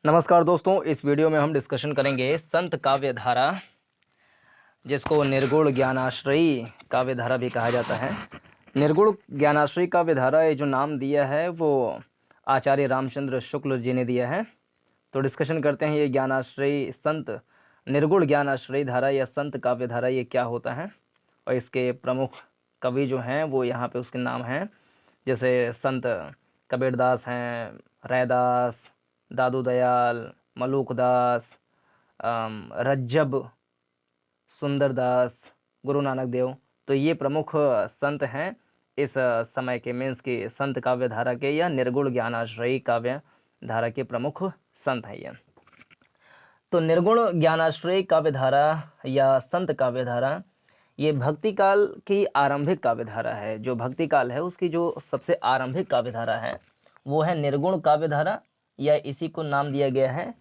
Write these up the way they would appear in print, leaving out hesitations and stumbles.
नमस्कार दोस्तों, इस वीडियो में हम डिस्कशन करेंगे संत काव्य धारा, जिसको निर्गुण ज्ञानाश्रयी काव्य धारा भी कहा जाता है। निर्गुण ज्ञानाश्रयी काव्य धारा ये जो नाम दिया है वो आचार्य रामचंद्र शुक्ल जी ने दिया है। तो डिस्कशन करते हैं ये ज्ञानाश्रयी संत निर्गुण ज्ञानाश्रयी धारा या संत काव्य धारा ये क्या होता है, और इसके प्रमुख कवि जो हैं वो यहाँ पे उसके नाम हैं, जैसे संत कबीरदास हैं, रैदास, दादू दयाल, मलूकदास, रज्जब, सुंदरदास, गुरु नानक देव। तो ये प्रमुख संत हैं इस समय के, मीन्स की संत काव्य धारा के या निर्गुण ज्ञानाश्रयी काव्य धारा के प्रमुख संत हैं ये। तो निर्गुण ज्ञानाश्रयी काव्य धारा या संत काव्य धारा ये भक्ति काल की आरंभिक काव्य धारा है। जो भक्ति काल है उसकी जो सबसे आरंभिक काव्य धारा है वो है निर्गुण काव्य धारा, या इसी को नाम दिया गया है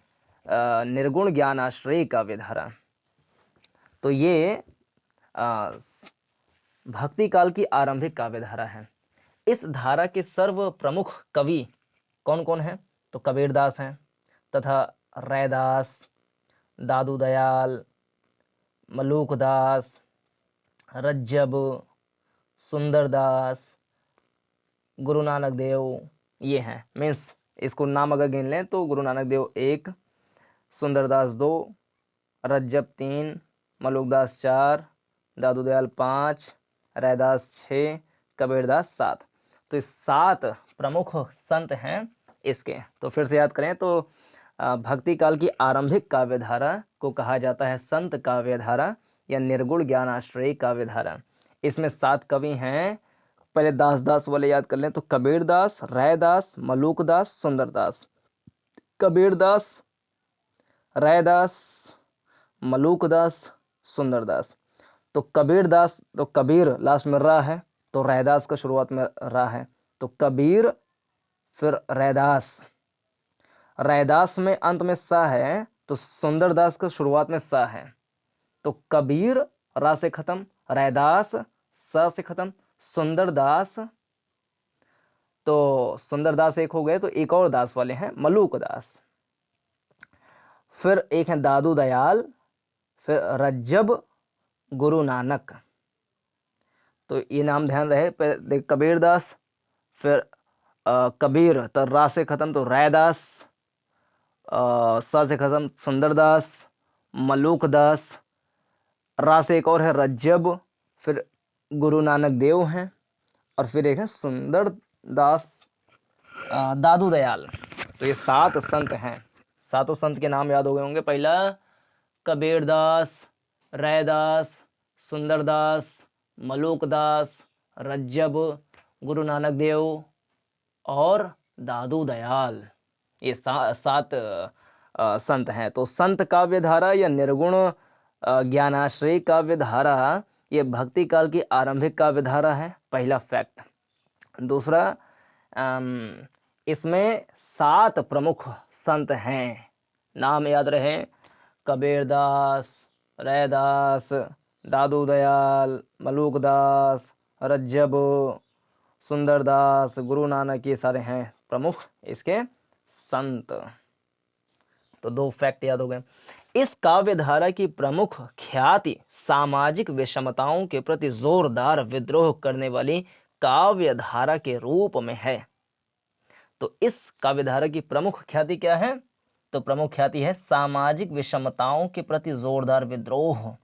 निर्गुण ज्ञानाश्रयी काव्य धारा। तो ये भक्ति काल की आरंभिक काव्य धारा है। इस धारा के सर्व प्रमुख कवि कौन कौन हैं? तो कबीरदास हैं तथा रैदास, दादू दयाल, मलूकदास, रज्जब, सुंदरदास, गुरु नानक देव, ये हैं। मीन्स इसको नाम अगर गिन लें तो गुरु नानक देव 1, सुंदरदास 2, रज्जब 3, मलूकदास 4, दादू दयाल 5, रैदास 6, कबीरदास 7। तो इस 7 प्रमुख संत हैं इसके। तो फिर से याद करें तो भक्ति काल की आरंभिक काव्य धारा को कहा जाता है संत काव्य धारा या निर्गुण ज्ञानाश्रयी काव्य धारा। इसमें 7 कवि हैं। पहले दास वाले याद कर लें तो कबीरदास, रैदास, मलूकदास, सुंदरदास। कबीरदास, रैदास, मलूकदास, सुंदरदास। तो कबीरदास, तो कबीर लास्ट में रा है, तो रैदास का शुरुआत में रा है, तो कबीर फिर रैदास। रैदास में अंत में सा है, तो सुंदरदास का शुरुआत में सा है। तो कबीर रा से खत्म, रैदास सा से खत्म, सुंदरदास। तो सुंदरदास एक हो गए, तो एक और दास वाले हैं मलूकदास। फिर एक है दादू दयाल, फिर रज्जब, गुरु नानक। तो ये नाम ध्यान रहे। कबीरदास, फिर कबीर तो रा से खत्म, तो रैदास, सा से खत्म सुंदरदास, मलूकदास, रा से एक और है रज्जब, फिर गुरु नानक देव हैं, और फिर एक है सुंदरदास, दादू दयाल। तो ये 7 संत हैं। 7 संत के नाम याद हो गए होंगे। पहला कबीरदास, रैदास, सुंदरदास, मलूकदास, रज्जब, गुरु नानक देव और दादू दयाल। ये 7 संत हैं। तो संत काव्य धारा या निर्गुण ज्ञानाश्रयी काव्य धारा ये भक्ति काल की आरंभिक काव्य धारा है, पहला फैक्ट। दूसरा, इसमें 7 प्रमुख संत हैं। नाम याद रहे, कबीरदास, रैदास, दादू दयाल, मलूकदास, रज्जब, सुंदरदास, गुरु नानक, ये सारे हैं प्रमुख इसके संत। तो 2 फैक्ट याद हो गए। इस काव्य धारा की प्रमुख ख्याति सामाजिक विषमताओं के प्रति जोरदार विद्रोह करने वाली काव्य धारा के रूप में है। तो इस काव्य धारा की प्रमुख ख्याति क्या है? तो प्रमुख ख्याति है सामाजिक विषमताओं के प्रति जोरदार विद्रोह।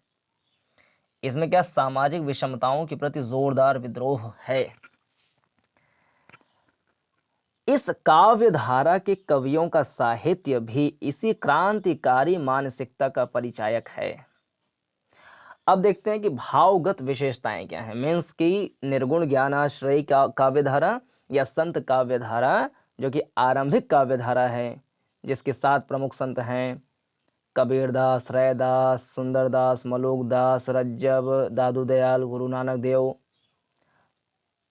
इसमें क्या सामाजिक विषमताओं के प्रति जोरदार विद्रोह है। इस काव्य धारा के कवियों का साहित्य भी इसी क्रांतिकारी मानसिकता का परिचायक है। अब देखते हैं कि भावगत विशेषताएं क्या हैं। मीन्स की निर्गुण ज्ञानाश्रयी काव्य धारा या संत काव्य धारा जो कि आरंभिक काव्य धारा है, जिसके 7 प्रमुख संत हैं कबीरदास, रैदास, सुंदरदास, मलूकदास, रज्जब, दादू दयाल, गुरु नानक देव,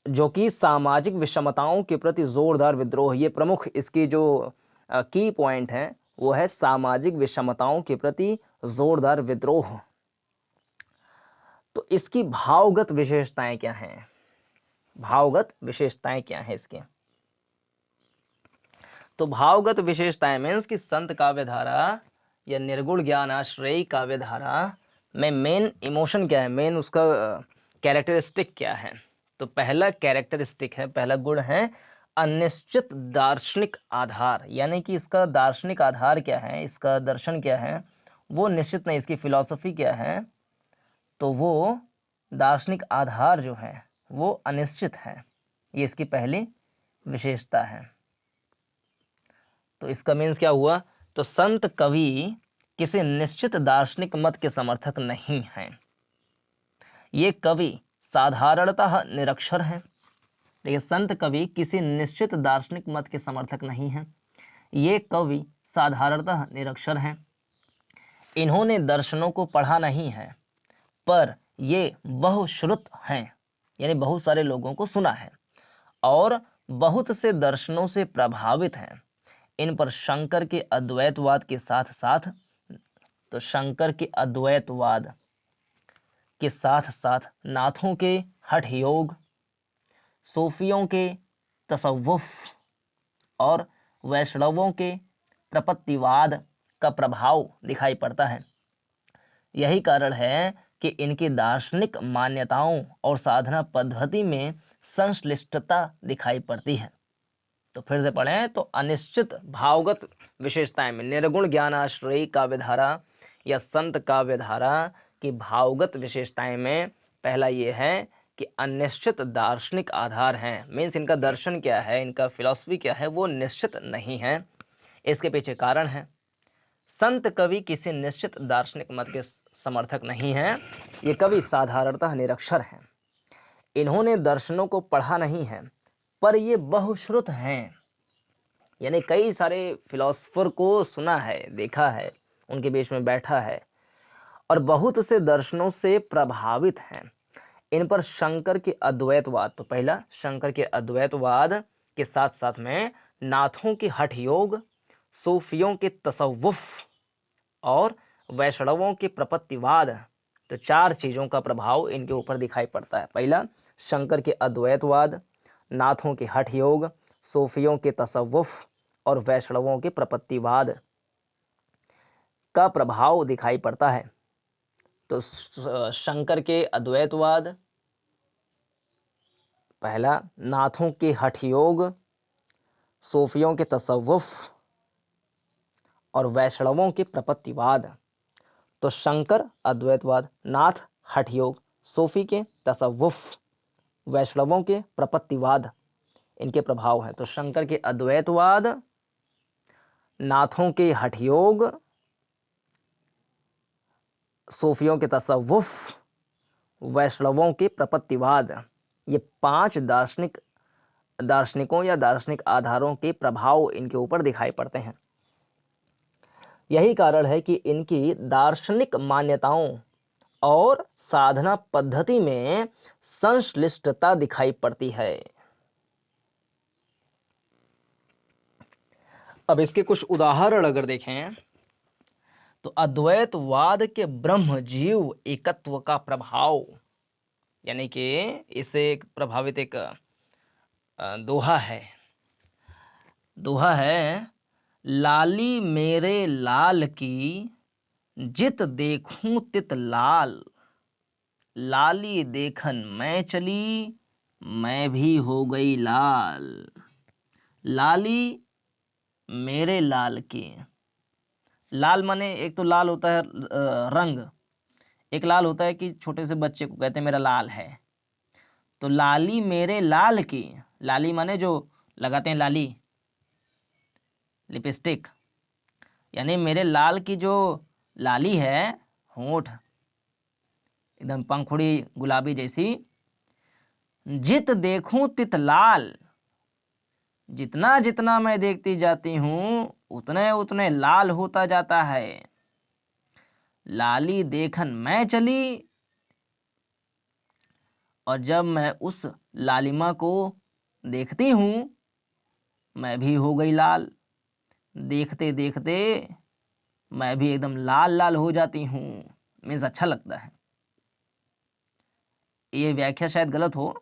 जो कि सामाजिक विषमताओं के प्रति जोरदार विद्रोह, ये प्रमुख इसकी जो की पॉइंट है वो है सामाजिक विषमताओं के प्रति जोरदार विद्रोह। तो इसकी भावगत विशेषताएं क्या हैं? भावगत विशेषताएं क्या हैं इसकी? तो भावगत विशेषताएं मीन्स कि संत काव्य धारा या निर्गुण ज्ञान आश्रयी काव्य धारा में मेन इमोशन क्या है, मेन उसका कैरेक्टरिस्टिक क्या है। तो पहला कैरेक्टरिस्टिक है, पहला गुण है अनिश्चित दार्शनिक आधार, यानी कि इसका दार्शनिक आधार क्या है, इसका दर्शन क्या है वो निश्चित नहीं, इसकी फिलॉसफी क्या है, तो वो दार्शनिक आधार जो है वो अनिश्चित है, ये इसकी पहली विशेषता है। तो इसका मीन्स क्या हुआ, तो संत कवि किसी निश्चित दार्शनिक मत के समर्थक नहीं हैं। ये कवि साधारणतः निरक्षर हैं। देखिए, संत कवि किसी निश्चित दार्शनिक मत के समर्थक नहीं हैं। ये कवि साधारणतः निरक्षर हैं। इन्होंने दर्शनों को पढ़ा नहीं है, पर ये बहुश्रुत हैं, यानी बहुत सारे लोगों को सुना है और बहुत से दर्शनों से प्रभावित हैं। इन पर शंकर के अद्वैतवाद के साथ साथ, तो शंकर के अद्वैतवाद के साथ साथ नाथों के हठ योग, सूफियों के तसव्वुफ और वैष्णवों के प्रपत्तिवाद का प्रभाव दिखाई पड़ता है। यही कारण है कि इनकी दार्शनिक मान्यताओं और साधना पद्धति में संश्लिष्टता दिखाई पड़ती है। तो फिर से पढ़ें, तो अनिश्चित भावगत विशेषताएं में निर्गुण ज्ञानाश्रयी काव्यधारा या संत काव्यधारा की भावगत विशेषताएं में पहला ये है कि अनिश्चित दार्शनिक आधार हैं। मीन्स इनका दर्शन क्या है, इनका फिलॉसफी क्या है, वो निश्चित नहीं है। इसके पीछे कारण है, संत कवि किसी निश्चित दार्शनिक मत के समर्थक नहीं हैं। ये कवि साधारणतः निरक्षर हैं। इन्होंने दर्शनों को पढ़ा नहीं है, पर ये बहुश्रुत हैं, यानी कई सारे फिलोसफर को सुना है, देखा है, उनके बीच में बैठा है और बहुत से दर्शनों से प्रभावित हैं। इन पर शंकर के अद्वैतवाद, तो पहला शंकर के अद्वैतवाद के साथ साथ में नाथों के हठ योग, सूफियों के तसव्वुफ और वैष्णवों के प्रपत्तिवाद, तो चार चीज़ों का प्रभाव इनके ऊपर दिखाई पड़ता है। पहला शंकर के अद्वैतवाद, नाथों के हठ योग, सूफियों के तसव्वुफ और वैष्णवों के प्रपत्तिवाद का प्रभाव दिखाई पड़ता है। तो शंकर के अद्वैतवाद, पहला नाथों के हठ योग, सूफियों के तसव्वुफ और वैष्णवों के प्रपत्तिवाद। तो शंकर अद्वैतवाद, नाथ हठ योग, सूफी के तसव्वुफ, वैष्णवों के प्रपत्तिवाद, इनके प्रभाव हैं। तो शंकर के अद्वैतवाद, नाथों के हठ योग, सूफियों के तसव्वुफ, वैष्णवों के प्रपत्तिवाद, ये पांच दार्शनिकों या दार्शनिक आधारों के प्रभाव इनके ऊपर दिखाई पड़ते हैं। यही कारण है कि इनकी दार्शनिक मान्यताओं और साधना पद्धति में संश्लिष्टता दिखाई पड़ती है। अब इसके कुछ उदाहरण अगर देखें, तो अद्वैतवाद के ब्रह्म जीव एकत्व का प्रभाव, यानी कि इसे प्रभावित एक दोहा है, लाली मेरे लाल की जित देखूं तित लाल, लाली देखन मैं चली मैं भी हो गई लाल। लाली मेरे लाल की, लाल माने एक तो लाल होता है रंग, एक लाल होता है कि छोटे से बच्चे को कहते हैं मेरा लाल है। तो लाली मेरे लाल की, लाली माने जो लगाते हैं लाली, लिपस्टिक, यानी मेरे लाल की जो लाली है, होंठ एकदम पंखुड़ी गुलाबी जैसी, जित देखूं तित लाल, जितना जितना मैं देखती जाती हूं उतने उतने लाल होता जाता है। लाली देखन मैं चली, और जब मैं उस लालिमा को देखती हूं मैं भी हो गई लाल। देखते देखते मैं भी एकदम लाल लाल हो जाती हूं। मीन्स अच्छा लगता है। ये व्याख्या शायद गलत हो,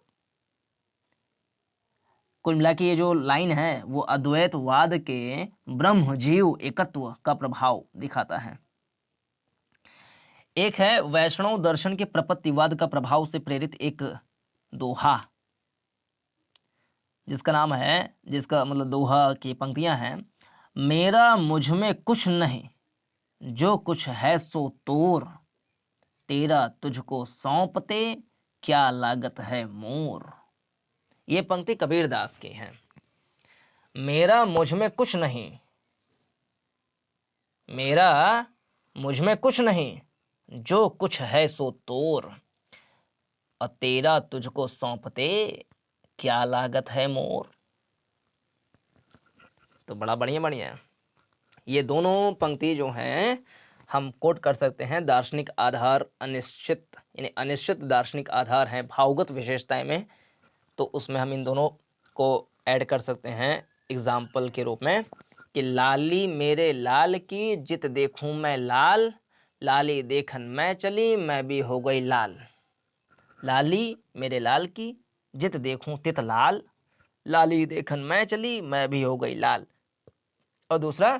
कुल मिला के ये जो लाइन है वो अद्वैतवाद के ब्रह्म जीव एकत्व का प्रभाव दिखाता है। एक है वैष्णव दर्शन के प्रपत्तिवाद का प्रभाव से प्रेरित एक दोहा, जिसका नाम है, जिसका मतलब दोहा की पंक्तियां हैं, मेरा मुझ में कुछ नहीं, जो कुछ है सो तोर, तेरा तुझको सौंपते क्या लागत है मोर। ये पंक्ति कबीरदास की है। मेरा मुझ में कुछ नहीं, मेरा मुझ में कुछ नहीं, जो कुछ है सो तोर, और तेरा तुझको सौंपते क्या लागत है मोर। तो बड़ा बढ़िया बढ़िया है। ये दोनों पंक्ति जो हैं हम कोट कर सकते हैं। दार्शनिक आधार अनिश्चित, यानी अनिश्चित दार्शनिक आधार है भावगत विशेषताएं में, तो उसमें हम इन दोनों को ऐड कर सकते हैं एग्जाम्पल के रूप में कि लाली मेरे लाल की जित देखूं मैं लाल, लाली देखन मैं चली मैं भी हो गई लाल। लाली मेरे लाल की जित देखूं तित लाल, लाली देखन मैं चली मैं भी हो गई लाल। और दूसरा,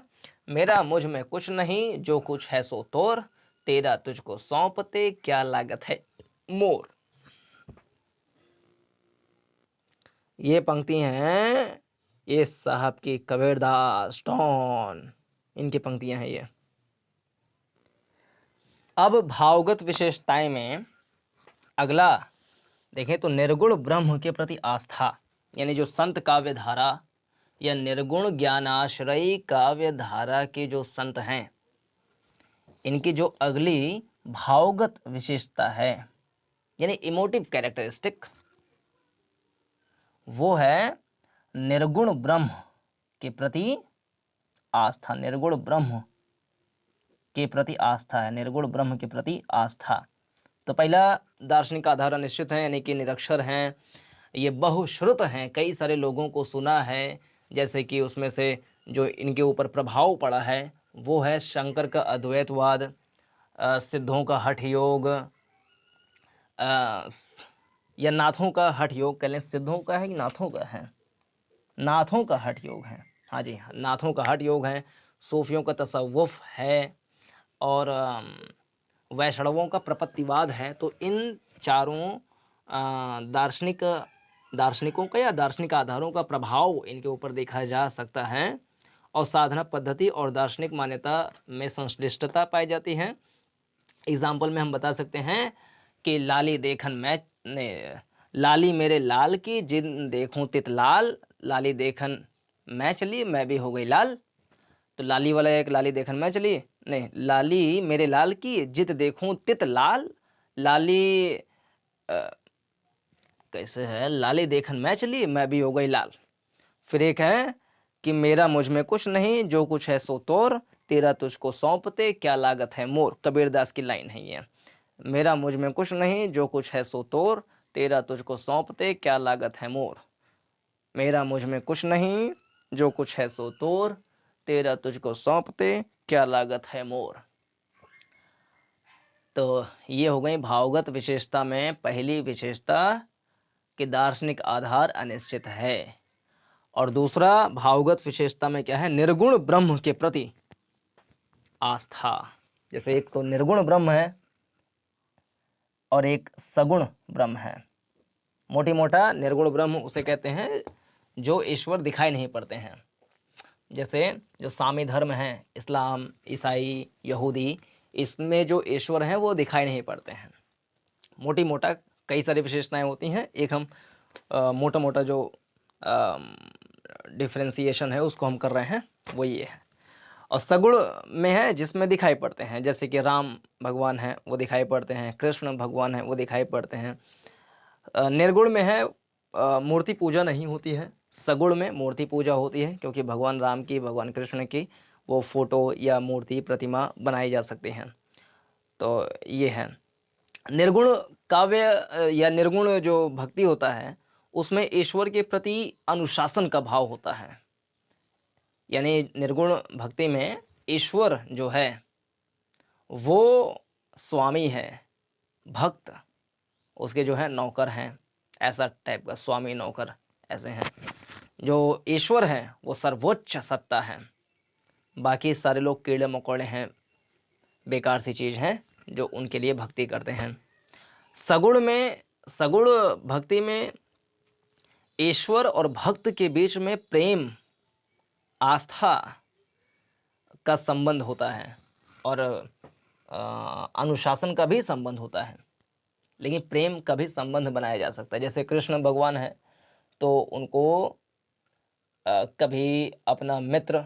मेरा मुझ में कुछ नहीं, जो कुछ है सो तोर, तेरा तुझको सौंपते क्या लागत है मोर। ये पंक्ति हैं ये साहब की कबीरदास टॉन, इनकी पंक्तियां हैं ये। अब भावगत विशेषताएं में अगला देखें तो निर्गुण ब्रह्म के प्रति आस्था, यानी जो संत काव्य धारा या निर्गुण ज्ञानाश्रयी काव्य धारा के जो संत हैं, इनकी जो अगली भावगत विशेषता है यानी इमोटिव कैरेक्टरिस्टिक, वो है निर्गुण ब्रह्म के प्रति आस्था। निर्गुण ब्रह्म के प्रति आस्था है, निर्गुण ब्रह्म के प्रति आस्था। तो पहला दार्शनिक आधार अनिश्चित है, यानी कि निरक्षर हैं, ये बहुश्रुत हैं, कई सारे लोगों को सुना है। जैसे कि उसमें से जो इनके ऊपर प्रभाव पड़ा है वो है शंकर का अद्वैतवाद, सिद्धों का हठ योग, या नाथों का हठ योग कह लें। सिद्धों का है कि नाथों का है? नाथों का हठ योग है, हाँ जी हाँ, नाथों का हठ योग है। सूफियों का तसव्वुफ है और वैष्णवों का प्रपत्तिवाद है। तो इन चारों दार्शनिकों का या दार्शनिक आधारों का प्रभाव इनके ऊपर देखा जा सकता है और साधना पद्धति और दार्शनिक मान्यता में संश्लिष्टता पाई जाती है। एग्जाम्पल में हम बता सकते हैं कि लाली देखन मैं ने लाली मेरे लाल की जिन देखूं तित लाल, लाली देखन मैं चली मैं भी हो गई लाल। तो लाली वाला एक लाली देखन मैं चली, नहीं, लाली मेरे लाल की जित देखूं तित लाल, लाली कैसे है, लाली देखन मैं चली मैं भी हो गई लाल। फिर एक है कि मेरा मुझ में कुछ नहीं, जो कुछ है सो तोर, तेरा तुझको सौंपते क्या लागत है मोर। कबीरदास की लाइन है ये। मेरा मुझ में कुछ नहीं, जो कुछ है सो तोर, तेरा तुझको सौंपते क्या लागत है मोर। मेरा मुझ में कुछ नहीं, जो कुछ है सो तोर, तेरा तुझको सौंपते क्या लागत है मोर। तो ये हो गई भावगत विशेषता में पहली विशेषता कि दार्शनिक आधार अनिश्चित है। और दूसरा भावगत विशेषता में क्या है, निर्गुण ब्रह्म के प्रति आस्था। जैसे एक तो निर्गुण ब्रह्म है और एक सगुण ब्रह्म है। मोटी मोटा निर्गुण ब्रह्म उसे कहते हैं जो ईश्वर दिखाई नहीं पड़ते हैं। जैसे जो सामी धर्म है, इस्लाम, ईसाई, यहूदी, इसमें जो ईश्वर हैं वो दिखाई नहीं पड़ते हैं। मोटी मोटा कई सारी विशेषताएं होती हैं, एक हम मोटा मोटा जो डिफ्रेंसिएशन है उसको हम कर रहे हैं, वो ये है। और सगुण में है जिसमें दिखाई पड़ते हैं, जैसे कि राम भगवान हैं वो दिखाई पड़ते हैं, कृष्ण भगवान हैं वो दिखाई पड़ते हैं। निर्गुण में है मूर्ति पूजा नहीं होती है, सगुण में मूर्ति पूजा होती है, क्योंकि भगवान राम की, भगवान कृष्ण की वो फोटो या मूर्ति प्रतिमा बनाई जा सकती हैं। तो ये है निर्गुण काव्य या निर्गुण जो भक्ति होता है उसमें ईश्वर के प्रति अनुशासन का भाव होता है। यानी निर्गुण भक्ति में ईश्वर जो है वो स्वामी है, भक्त उसके जो है नौकर हैं, ऐसा टाइप का स्वामी नौकर ऐसे हैं। जो ईश्वर है वो सर्वोच्च सत्ता है, बाकी सारे लोग कीड़े मकोड़े हैं, बेकार सी चीज़ हैं जो उनके लिए भक्ति करते हैं। सगुण भक्ति में ईश्वर और भक्त के बीच में प्रेम, आस्था का संबंध होता है और अनुशासन का भी संबंध होता है, लेकिन प्रेम का भी संबंध बनाया जा सकता है। जैसे कृष्ण भगवान है तो उनको कभी अपना मित्र,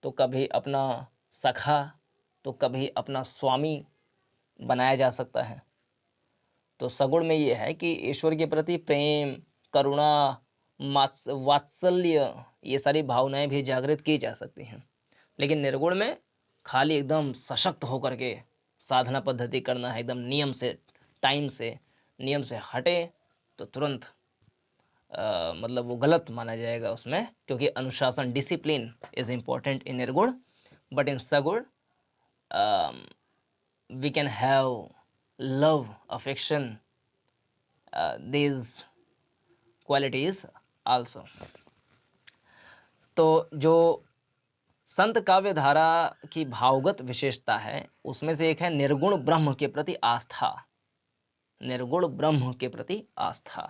तो कभी अपना सखा, तो कभी अपना स्वामी बनाया जा सकता है। तो सगुण में ये है कि ईश्वर के प्रति प्रेम, करुणा, वात्सल्य, ये सारी भावनाएं भी जागृत की जा सकती हैं। लेकिन निर्गुण में खाली एकदम सशक्त होकर के साधना पद्धति करना है, एकदम नियम से, टाइम से, नियम से हटे तो तुरंत मतलब वो गलत माना जाएगा उसमें, क्योंकि अनुशासन, डिसिप्लिन इज इम्पोर्टेंट इन निर्गुण, but in saguna we can have love, affection, these qualities also। तो जो संत काव्य धारा की भावगत विशेषता है उसमें से एक है निर्गुण ब्रह्म के प्रति आस्था। निर्गुण ब्रह्म के प्रति आस्था।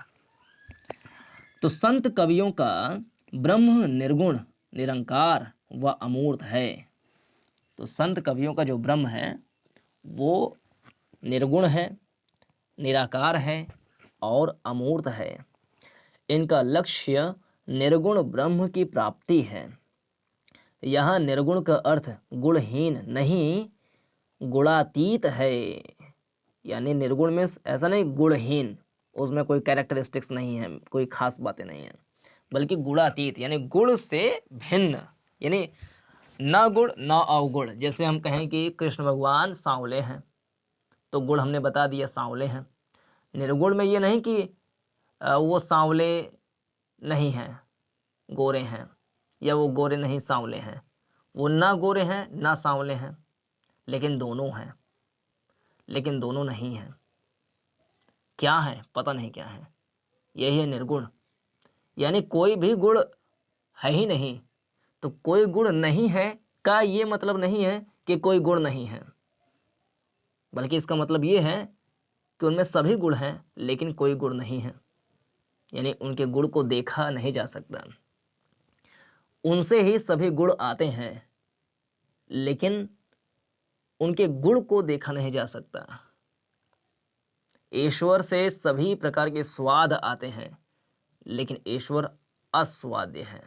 तो संत कवियों का ब्रह्म निर्गुण, निरंकार व अमूर्त है। तो संत कवियों का जो ब्रह्म है वो निर्गुण है, निराकार है और अमूर्त है। इनका लक्ष्य निर्गुण ब्रह्म की प्राप्ति है। यहाँ निर्गुण का अर्थ गुणहीन नहीं, गुणातीत है। यानी निर्गुण में ऐसा नहीं गुणहीन, उसमें कोई कैरेक्टरिस्टिक्स नहीं है, कोई खास बातें नहीं है, बल्कि गुणातीत यानी गुण से भिन्न, यानी ना गुण ना अवगुण। जैसे हम कहें कि कृष्ण भगवान सांवले हैं, तो गुण हमने बता दिया सांवले हैं। निर्गुण में ये नहीं कि वो सांवले नहीं हैं, गोरे हैं, या वो गोरे नहीं सांवले हैं। वो ना गोरे हैं ना सांवले हैं, लेकिन दोनों हैं, लेकिन दोनों नहीं हैं। क्या है पता नहीं क्या है, यही है निर्गुण। यानी कोई भी गुण है ही नहीं। तो कोई गुण नहीं है का ये मतलब नहीं है कि कोई गुण नहीं है, बल्कि इसका मतलब ये है कि उनमें सभी गुण हैं लेकिन कोई गुण नहीं है। यानी उनके गुण को देखा नहीं जा सकता, उनसे ही सभी गुण आते हैं लेकिन उनके गुण को देखा नहीं जा सकता। ईश्वर से सभी प्रकार के स्वाद आते हैं लेकिन ईश्वर अस्वाद्य है।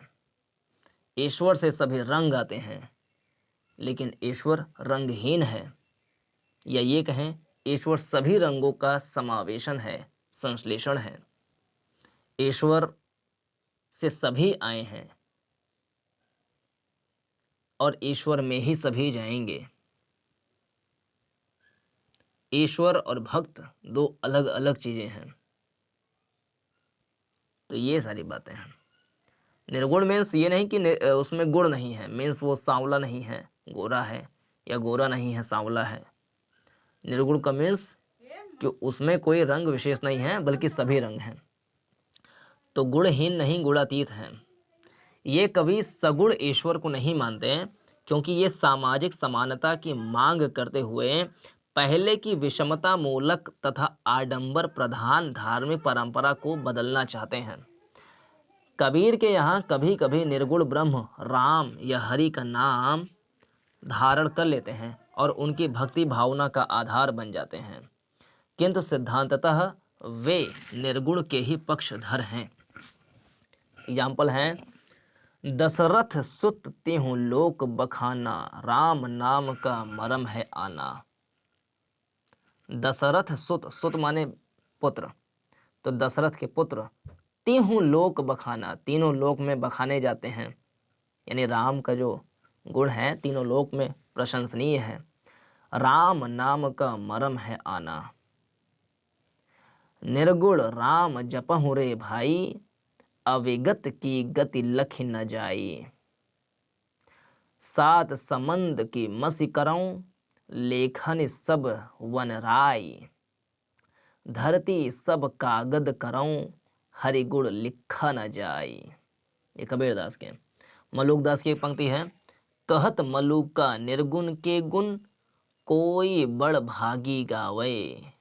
ईश्वर से सभी रंग आते हैं लेकिन ईश्वर रंगहीन है। या ये कहें ईश्वर सभी रंगों का समावेशन है, संश्लेषण है। ईश्वर से सभी आए हैं और ईश्वर में ही सभी जाएंगे। ईश्वर और भक्त दो अलग अलग चीजें हैं। तो ये सारी बातें हैं। निर्गुण मीन्स ये नहीं कि उसमें गुण नहीं है, मीन्स वो सांवला नहीं है गोरा है, या गोरा नहीं है सांवला है। निर्गुण का मीन्स कि उसमें कोई रंग विशेष नहीं है बल्कि सभी रंग हैं। तो गुणहीन नहीं, गुणातीत हैं। ये कभी सगुण ईश्वर को नहीं मानते क्योंकि ये सामाजिक समानता की मांग करते हुए पहले की विषमता मूलक तथा आडंबर प्रधान धार्मिक परंपरा को बदलना चाहते हैं। कबीर के यहाँ कभी कभी निर्गुण ब्रह्म राम या हरि का नाम धारण कर लेते हैं और उनकी भक्ति भावना का आधार बन जाते हैं, किंतु सिद्धांततः वे निर्गुण के ही पक्षधर हैं। एग्जाम्पल हैं, दशरथ सुत तिहु लोक बखाना, राम नाम का मरम है आना। दशरथ सुत, सुत माने पुत्र, तो दशरथ के पुत्र तिहु लोक बखाना, तीनों लोक में बखाने जाते हैं। यानी राम का जो गुण है तीनों लोक में प्रशंसनीय है। राम नाम का मरम है आना। निर्गुण राम जपहु रे भाई, अविगत की गति लख न जाई। सात समंद की मसी करऊं, लेखन सब वन राय। धरती सब कागद करऊं, हरि गुण लिखा न जाई। ये कबीरदास के हैं। मलुकदास की एक पंक्ति है, कहत मलुका निर्गुण के गुण, कोई बड़ भागी गावे।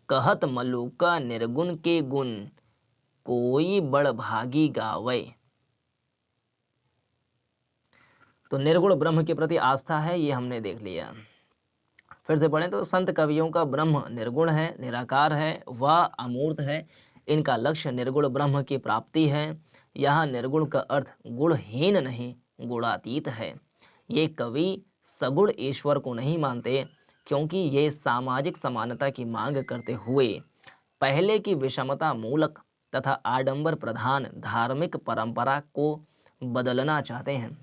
कहत मलुका निर्गुण के गुण, कोई बड़ भागी गावे। तो निर्गुण ब्रह्म के प्रति आस्था है, ये हमने देख लिया। फिर से पढ़ें तो संत कवियों का ब्रह्म निर्गुण है, निराकार है, वह अमूर्त है। इनका लक्ष्य निर्गुण ब्रह्म की प्राप्ति है। यहाँ निर्गुण का अर्थ गुणहीन नहीं, गुणातीत है। ये कवि सगुण ईश्वर को नहीं मानते, क्योंकि ये सामाजिक समानता की मांग करते हुए पहले की विषमता मूलक तथा आडंबर प्रधान धार्मिक परंपरा को बदलना चाहते हैं।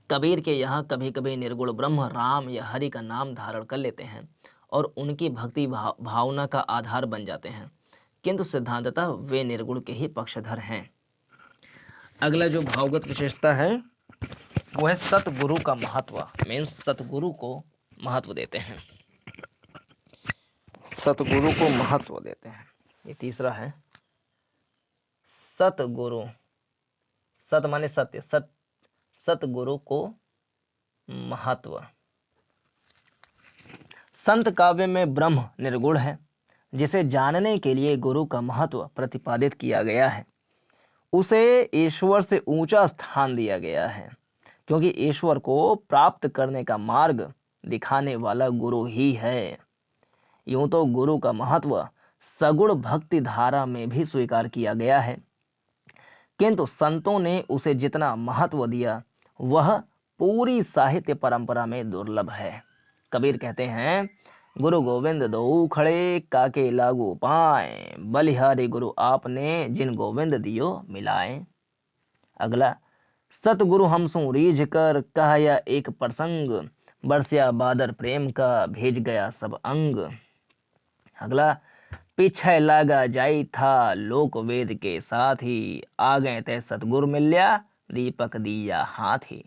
कबीर के यहाँ कभी कभी निर्गुण ब्रह्म राम या हरि का नाम धारण कर लेते हैं और उनकी भक्ति भावना का आधार बन जाते हैं, किंतु सिद्धांततः वे निर्गुण के ही पक्षधर हैं। अगला जो भावगत विशेषता है वो है सतगुरु का महत्व। मीन्स सतगुरु को महत्व देते हैं, सतगुरु को महत्व देते हैं। ये तीसरा है सतगुरु। सत माने सत्य, सतगुरु को महत्व। संत काव्य में ब्रह्म निर्गुण है, जिसे जानने के लिए गुरु का महत्व प्रतिपादित किया गया है। उसे ईश्वर से ऊंचा स्थान दिया गया है, क्योंकि ईश्वर को प्राप्त करने का मार्ग दिखाने वाला गुरु ही है। यूं तो गुरु का महत्व सगुण भक्ति धारा में भी स्वीकार किया गया है, किंतु संतों ने उसे जितना महत्व दिया वह पूरी साहित्य परंपरा में दुर्लभ है। कबीर कहते हैं, गुरु गोविंद दो खड़े, काके लागू पाए, बलिहारी गुरु आपने, जिन गोविंद दियो मिलाए। अगला, सतगुरु हमसू रीझ कर, कहया एक प्रसंग, बरसिया बादर प्रेम का, भेज गया सब अंग। अगला, पीछे लागा जाई था, लोक वेद के साथ ही, आ गए ते सतगुरु मिल्या, दीपक दिया हाथी।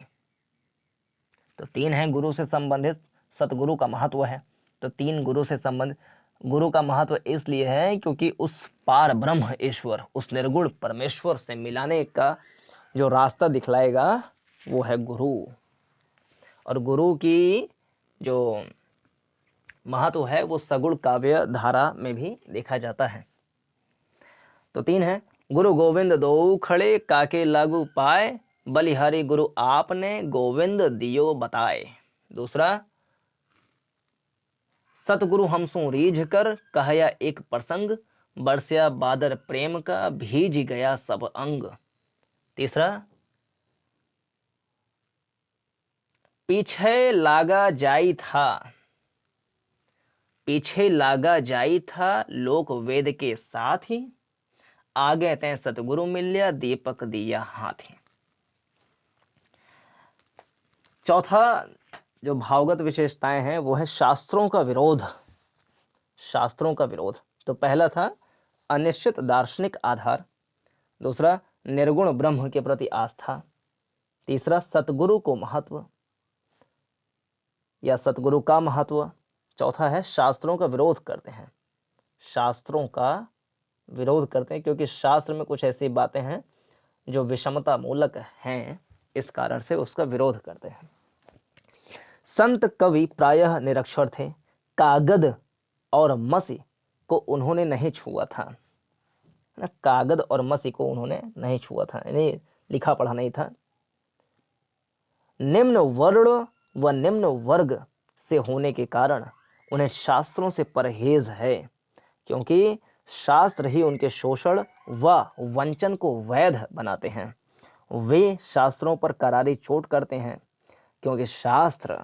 तो तीन है गुरु से संबंधित, सतगुरु का महत्व है। तो तीन गुरु से संबंधित। गुरु का महत्व इसलिए है क्योंकि उस पार ब्रह्म ईश्वर, उस निर्गुण परमेश्वर से मिलाने का जो रास्ता दिखलाएगा वो है गुरु। और गुरु की जो महत्व है वो सगुण काव्य धारा में भी देखा जाता है। तो तीन है, गुरु गोविंद दो खड़े, काके लागू पाए, बलिहारी गुरु आपने, गोविंद दियो बताए। दूसरा, सतगुरु हमसू रीझ कर, कहया एक प्रसंग, बरसिया बादर प्रेम का, भीज गया सब अंग। तीसरा, पीछे लागा जाई था, पीछे लागा जाई था, लोक वेद के साथ ही, आगे तय सतगुरु मिल्या, दीपक दिया हाथी। चौथा जो भावगत विशेषताएं हैं वो है शास्त्रों का विरोध। शास्त्रों का विरोध। तो पहला था अनिश्चित दार्शनिक आधार, दूसरा निर्गुण ब्रह्म के प्रति आस्था, तीसरा सतगुरु को महत्व या सतगुरु का महत्व, चौथा है शास्त्रों का विरोध करते हैं। शास्त्रों का विरोध करते हैं क्योंकि शास्त्र में कुछ ऐसी बातें हैं जो विषमता मूलक हैं, इस कारण से उसका विरोध करते हैं। संत कवि प्रायः निरक्षर थे, कागद और मसी को उन्होंने नहीं छुआ था। ना, कागद और मसी को उन्होंने नहीं छुआ था, यानी लिखा पढ़ा नहीं था। निम्न वर्ण व निम्न वर्ग से होने के कारण उन्हें शास्त्रों से परहेज है, क्योंकि शास्त्र ही उनके शोषण व वंचन को वैध बनाते हैं। वे शास्त्रों पर करारी चोट करते हैं, क्योंकि शास्त्र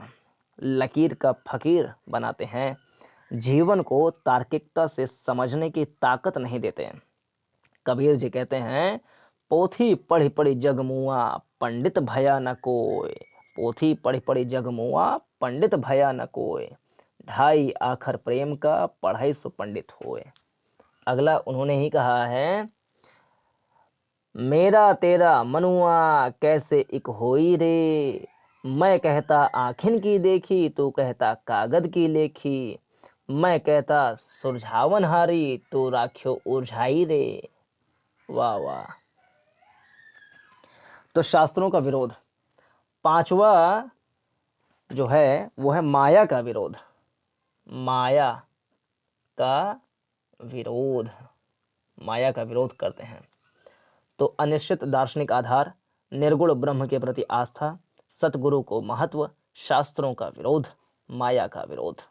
लकीर का फकीर बनाते हैं, जीवन को तार्किकता से समझने की ताकत नहीं देते। कबीर जी कहते हैं, पोथी पढ़ी पढ़ी जगमुआ, पंडित भया न कोय। पोथी पढ़ी पढ़ी जगमुआ, पंडित भया न कोय। ढाई आखर प्रेम का, पढ़ाई सो पंडित होए। अगला उन्होंने ही कहा है, मेरा तेरा मनुआ कैसे एक होई रे, मैं कहता आँखिन की देखी, तू कहता कागद की लेखी। मैं कहता सुरझावन हारी, तू राख्यो उर्झाई रे। वाह वाह। तो शास्त्रों का विरोध। पांचवा जो है वो है माया का विरोध। माया का विरोध, माया का विरोध करते हैं। तो अनिश्चित दार्शनिक आधार, निर्गुण ब्रह्म के प्रति आस्था, सतगुरु को महत्व, शास्त्रों का विरोध, माया का विरोध।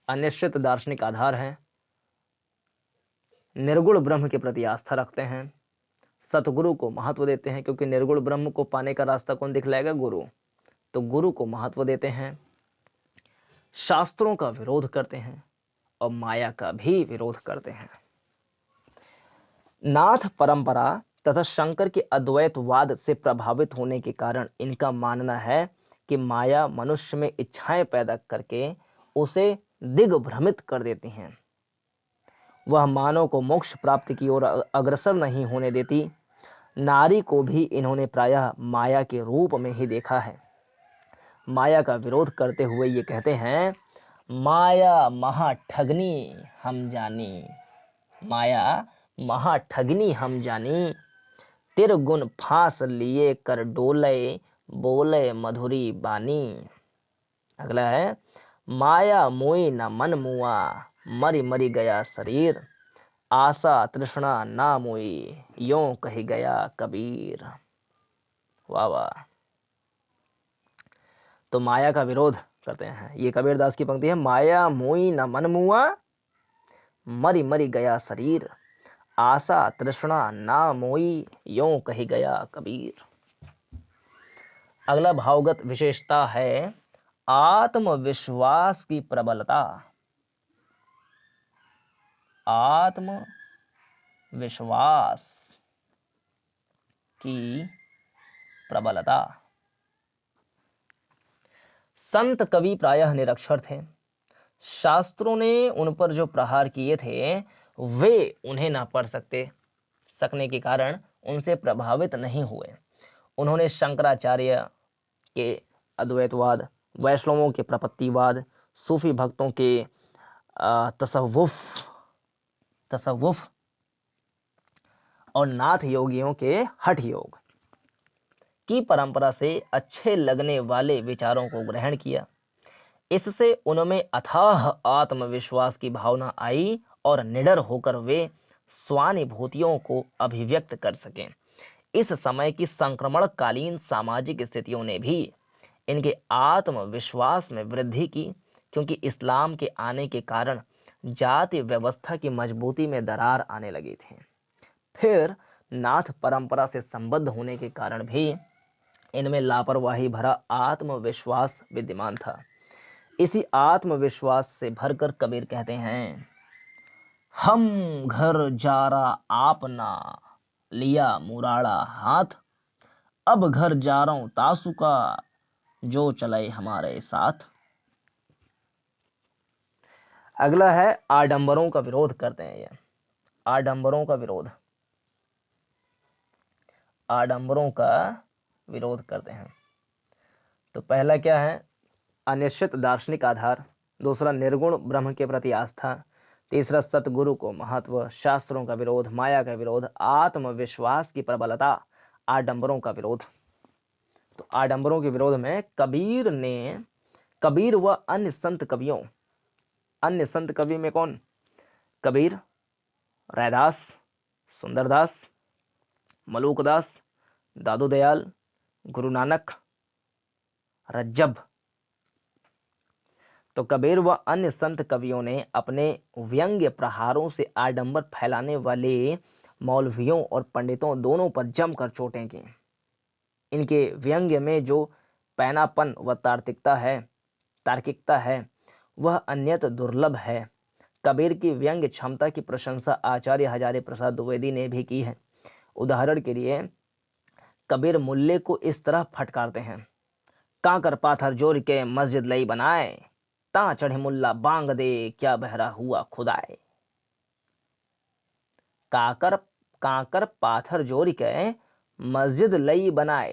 अनिश्चित दार्शनिक आधार है, निर्गुण ब्रह्म के प्रति आस्था रखते हैं, सतगुरु को महत्व देते हैं, क्योंकि निर्गुण ब्रह्म को पाने का रास्ता कौन दिखलाएगा? गुरु। तो गुरु को महत्व देते हैं, शास्त्रों का विरोध करते हैं और माया का भी विरोध करते हैं। नाथ परंपरा तथा शंकर के अद्वैतवाद से प्रभावित होने के कारण इनका मानना है कि माया मनुष्य में इच्छाएं पैदा करके उसे दिग्भ्रमित कर देती हैं। वह मानव को मोक्ष प्राप्ति की ओर अग्रसर नहीं होने देती। नारी को भी इन्होंने प्रायः माया के रूप में ही देखा है। माया का विरोध करते हुए ये कहते हैं, माया महाठगनी हम जानी, माया महाठगनी हम जानी, तिरगुन फांस लिए कर डोले, बोले मधुरी बानी। अगला है, माया मोई न मन मुआ, मरी मरी गया शरीर, आशा तृष्णा ना मोई, यों कही गया कबीर। वाह वाह। तो माया का विरोध करते हैं। ये कबीरदास की पंक्ति है, माया मोई न मन मुआ, मरी मरी गया शरीर, आशा तृष्णा ना मोई, यों कही गया कबीर। अगला भावगत विशेषता है आत्मविश्वास की प्रबलता। आत्मविश्वास की प्रबलता। संत कवि प्रायः निरक्षर थे। शास्त्रों ने उन पर जो प्रहार किए थे वे उन्हें ना पढ़ सकने के कारण उनसे प्रभावित नहीं हुए। उन्होंने शंकराचार्य के अद्वैतवाद, वैष्णवों के प्रपत्तिवाद, सूफी भक्तों के तसव्वुफ और नाथ योगियों के हठ योग की परंपरा से अच्छे लगने वाले विचारों को ग्रहण किया। इससे उनमें अथाह आत्मविश्वास की भावना आई और निडर होकर वे स्वानुभूतियों को अभिव्यक्त कर सकें। इस समय की संक्रमणकालीन सामाजिक स्थितियों ने भी इनके आत्मविश्वास में वृद्धि की, क्योंकि इस्लाम के आने के कारण जाति व्यवस्था की मजबूती में दरार आने लगी थी। फिर नाथ परंपरा से संबद्ध होने के कारण भी इनमें लापरवाही भरा आत्मविश्वास विद्यमान था। इसी आत्मविश्वास से भरकर कबीर कहते हैं, हम घर जारा आपना लिया मुराड़ा हाथ, अब घर जा रहा हूं तासु का जो चले हमारे साथ। अगला है आडंबरों का विरोध करते हैं। ये आडंबरों का विरोध, आडंबरों का विरोध करते हैं। तो पहला क्या है? अनिश्चित दार्शनिक आधार, दूसरा निर्गुण ब्रह्म के प्रति आस्था, तीसरा सतगुरु को महत्व, शास्त्रों का विरोध, माया का विरोध, आत्मविश्वास की प्रबलता, आडंबरों का विरोध। तो आडंबरों के विरोध में कबीर व अन्य संत कवि में कौन? कबीर, रैदास, सुंदरदास, मलूकदास, दादू दयाल, गुरु नानक, रज्जब। तो कबीर व अन्य संत कवियों ने अपने व्यंग्य प्रहारों से आडंबर फैलाने वाले मौलवियों और पंडितों दोनों पर जमकर चोटें की। इनके व्यंग्य में जो पैनापन व तार्किकता है वह अन्यत दुर्लभ है। कबीर की व्यंग्य क्षमता की प्रशंसा आचार्य हजारे प्रसाद द्विवेदी ने भी की है। उदाहरण के लिए कबीर मुल्ले को इस तरह फटकारते हैं, कांकर पाथर जोड़ के मस्जिद लई बनाए, ता चढ़े मुल्ला बांग दे क्या बहरा हुआ खुदाए। कांकर पाथर जोड़ के मस्जिद लई बनाए,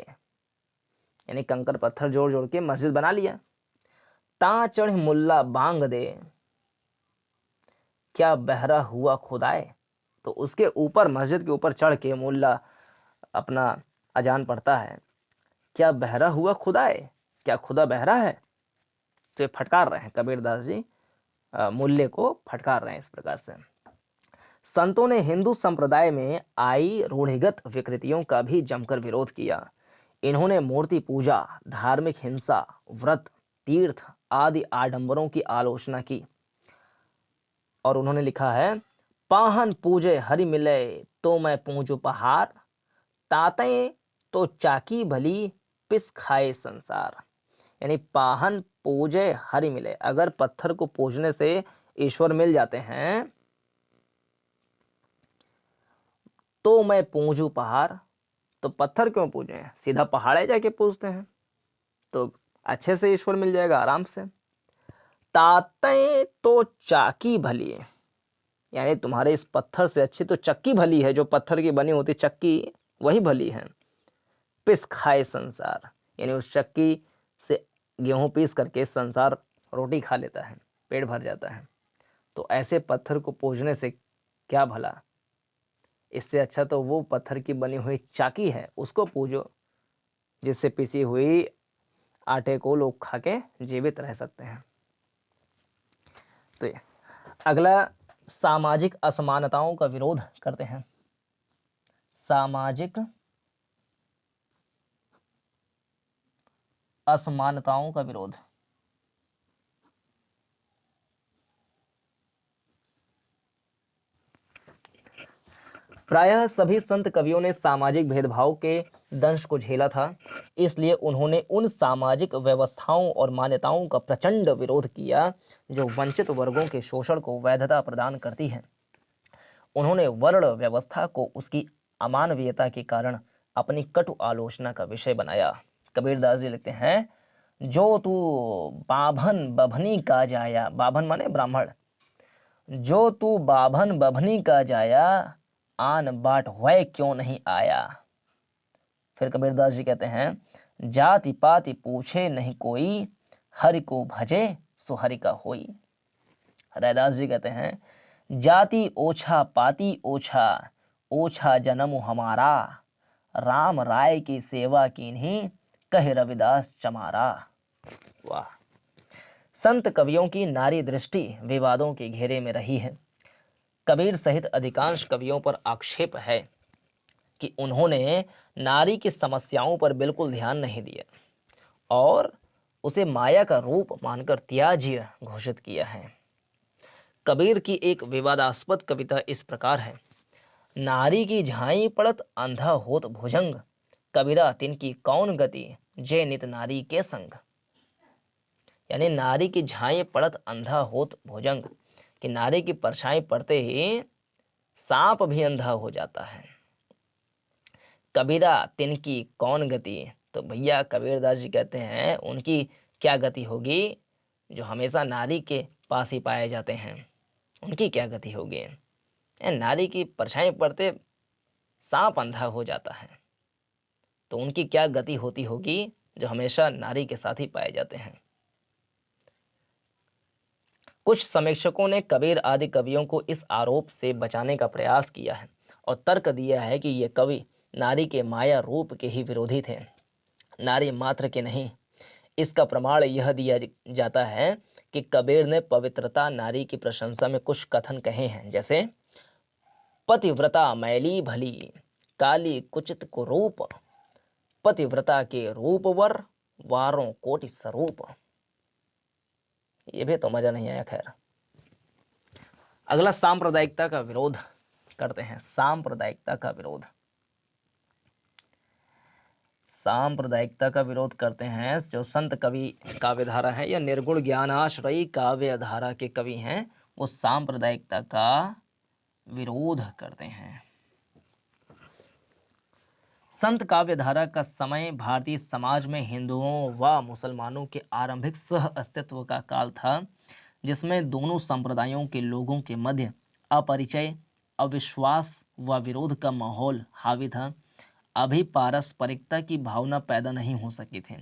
यानी कंकर पत्थर जोड़ जोड़ के मस्जिद बना लिया। ता चढ़े मुल्ला बांग दे क्या बहरा हुआ खुदाए, तो उसके ऊपर, मस्जिद के ऊपर चढ़ के मुल्ला अपना अजान पढ़ता है, क्या बहरा हुआ खुदाए, क्या खुदा बहरा है। तो ये फटकार रहे हैं कबीरदास जी, मूल्य को फटकार रहे हैं इस प्रकार से। संतों ने हिंदू संप्रदाय में आई रूढ़िगत विकृतियों का भी जमकर विरोध किया। इन्होंने मूर्ति पूजा, धार्मिक हिंसा, व्रत, तीर्थ आदि आडंबरों की आलोचना की और उन्होंने लिखा है, पाहन पूजे हरि मिले तो मैं पूजू पहाड़, ताते तो चाकी भली पिस खाए संसार। यानी पाहन पूजे हरि मिले, अगर पत्थर को पूजने से ईश्वर मिल जाते हैं तो मैं पूजू पहाड़, तो पत्थर क्यों पूजे, सीधा पहाड़े जाके पूजते हैं तो अच्छे से ईश्वर मिल जाएगा आराम से। ताते तो चाकी भली, यानी तुम्हारे इस पत्थर से अच्छी तो चक्की भली है, जो पत्थर की बनी होती चक्की वही भली है। पिस खाए संसार, यानी उस चक्की से गेहूं पीस करके संसार रोटी खा लेता है, पेट भर जाता है। तो ऐसे पत्थर को पूजने से क्या भला, इससे अच्छा तो वो पत्थर की बनी हुई चाकी है उसको पूजो, जिससे पिसी हुई आटे को लोग खा के जीवित रह सकते हैं। तो ये अगला, सामाजिक असमानताओं का विरोध करते हैं। सामाजिक असमानताओं का विरोध। प्रायः सभी संत कवियों ने सामाजिक भेदभाव के दंश को झेला था, इसलिए उन्होंने उन सामाजिक व्यवस्थाओं और मान्यताओं का प्रचंड विरोध किया जो वंचित वर्गों के शोषण को वैधता प्रदान करती हैं। उन्होंने वर्ण व्यवस्था को उसकी अमानवीयता के कारण अपनी कटु आलोचना का विषय बनाया। कबीरदास जी लिखते हैं, जो तू बाभन बभनी का जाया, बाभन माने ब्राह्मण, जो तू बाभन बभनी का जाया, आन बाट हुए क्यों नहीं आया। फिर कबीरदास जी कहते हैं, जाति पाति पूछे नहीं कोई, हरि को भजे सो हरि का होई। रैदास जी कहते हैं, जाति ओछा पाति ओछा, ओछा जन्म हमारा, राम राय की सेवा कीन्ही, कहे रविदास चमारा। वाह। संत कवियों की नारी दृष्टि विवादों के घेरे में रही है। कबीर सहित अधिकांश कवियों पर आक्षेप है कि उन्होंने नारी की समस्याओं पर बिल्कुल ध्यान नहीं दिया और उसे माया का रूप मानकर त्याज्य घोषित किया है। कबीर की एक विवादास्पद कविता इस प्रकार है, नारी की झाई पड़त अंधा होत भुजंग, कबीरा तिनकी कौन गति, जे नित नारी के संग। यानी नारी की झाई पड़त अंधा होत भुजंग, कि नारी की परछाई पड़ते ही सांप भी अंधा हो जाता है। कबीरा तिनकी कौन गति, तो भैया कबीरदास जी कहते हैं उनकी क्या गति होगी जो हमेशा नारी के पास ही पाए जाते हैं, उनकी क्या गति होगी। नारी की परछाई पड़ते सांप अंधा हो जाता है, तो उनकी क्या गति होती होगी जो हमेशा नारी के साथ ही पाए जाते हैं। कुछ समीक्षकों ने कबीर आदि कवियों को इस आरोप से बचाने का प्रयास किया है और तर्क दिया है कि ये कवि नारी के माया रूप के ही विरोधी थे, नारी मात्र के नहीं। इसका प्रमाण यह दिया जाता है कि कबीर ने पवित्रता नारी की प्रशंसा में कुछ कथन कहे हैं, जैसे पतिव्रता मैली भली, काली कुचित कुरूप, पतिव्रता के रूप वर, वारों कोटि स्वरूप। ये भी तो मजा नहीं आया। खैर, अगला सांप्रदायिकता का विरोध करते हैं। सांप्रदायिकता का विरोध, सांप्रदायिकता का विरोध करते हैं जो संत कवि काव्यधारा है या निर्गुण ज्ञानाश्रयी काव्यधारा के कवि हैं, वो सांप्रदायिकता का विरोध करते हैं। संत काव्यधारा का समय भारतीय समाज में हिंदुओं व मुसलमानों के आरंभिक सह अस्तित्व का काल था, जिसमें दोनों संप्रदायों के लोगों के मध्य अपरिचय, अविश्वास व विरोध का माहौल हावी था। अभी पारस्परिकता की भावना पैदा नहीं हो सकी थी।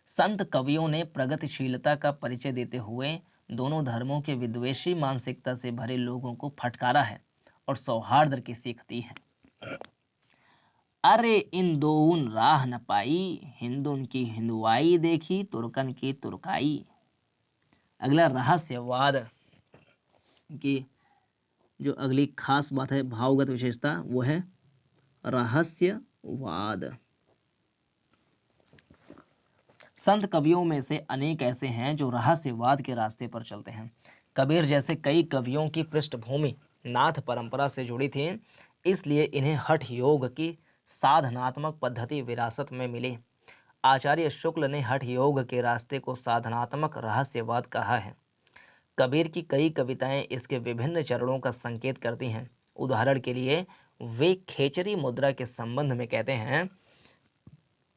संत कवियों ने प्रगतिशीलता का परिचय देते हुए दोनों धर्मों के विद्वेषी मानसिकता से भरे लोगों को फटकारा है और सौहार्द की सीख दी है। अरे इन दोउन राह न पाई, हिंदुन की हिंदुआई देखी, तुर्कन की तुर्काई। अगला रहस्यवाद की जो अगली खास बात है, भावगत विशेषता, वो है रहस्यवाद। संत कवियों में से अनेक ऐसे हैं जो रहस्यवाद के रास्ते पर चलते हैं। कबीर जैसे कई कवियों की पृष्ठभूमि नाथ परंपरा से जुड़ी थी, इसलिए इन्हें हठ योग की साधनात्मक पद्धति विरासत में मिली। आचार्य शुक्ल ने हठ योग के रास्ते को साधनात्मक रहस्यवाद कहा है। कबीर की कई कविताएं इसके विभिन्न चरणों का संकेत करती हैं। उदाहरण के लिए वे खेचरी मुद्रा के संबंध में कहते हैं,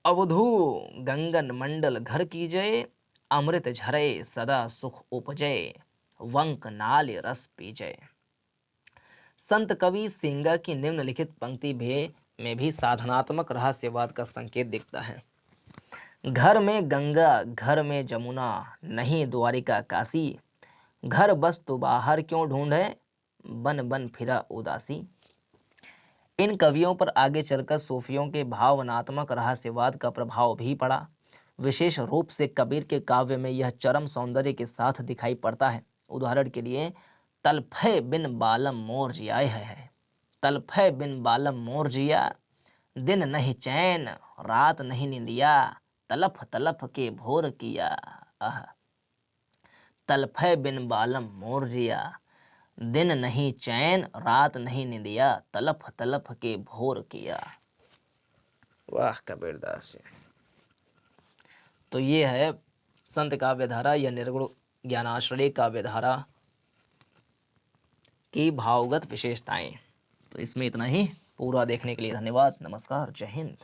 अवधू गंगन मंडल घर कीजय, अमृत झरे सदा सुख उपजय, वंक नाल रस पीजय। संत कवि सिंगा की निम्नलिखित पंक्ति में भी साधनात्मक रहस्यवाद का संकेत दिखता है। घर में गंगा घर में जमुना, नहीं द्वारिका काशी, घर बस तो बाहर क्यों ढूंढे, बन बन फिरा उदासी। इन कवियों पर आगे चलकर सूफियों के भावनात्मक रहस्यवाद का प्रभाव भी पड़ा। विशेष रूप से कबीर के काव्य में यह चरम सौंदर्य के साथ दिखाई पड़ता है। उदाहरण के लिए तलफे बिन बालम मोर जिया है, तलफे बिन बालम मोर जिया, दिन नहीं चैन रात नहीं निंदिया, तलफ तलफ के भोर किया। आह, तलफे बिन बालम मोर जिया, दिन नहीं चैन रात नहीं निंदिया, तलफ तलफ के भोर किया। वाह कबीरदास जी। तो ये है संत काव्यधारा या निर्गुण ज्ञानाश्रय काव्यधारा की भावगत विशेषताएं। तो इसमें इतना ही। पूरा देखने के लिए धन्यवाद। नमस्कार, जय हिंद।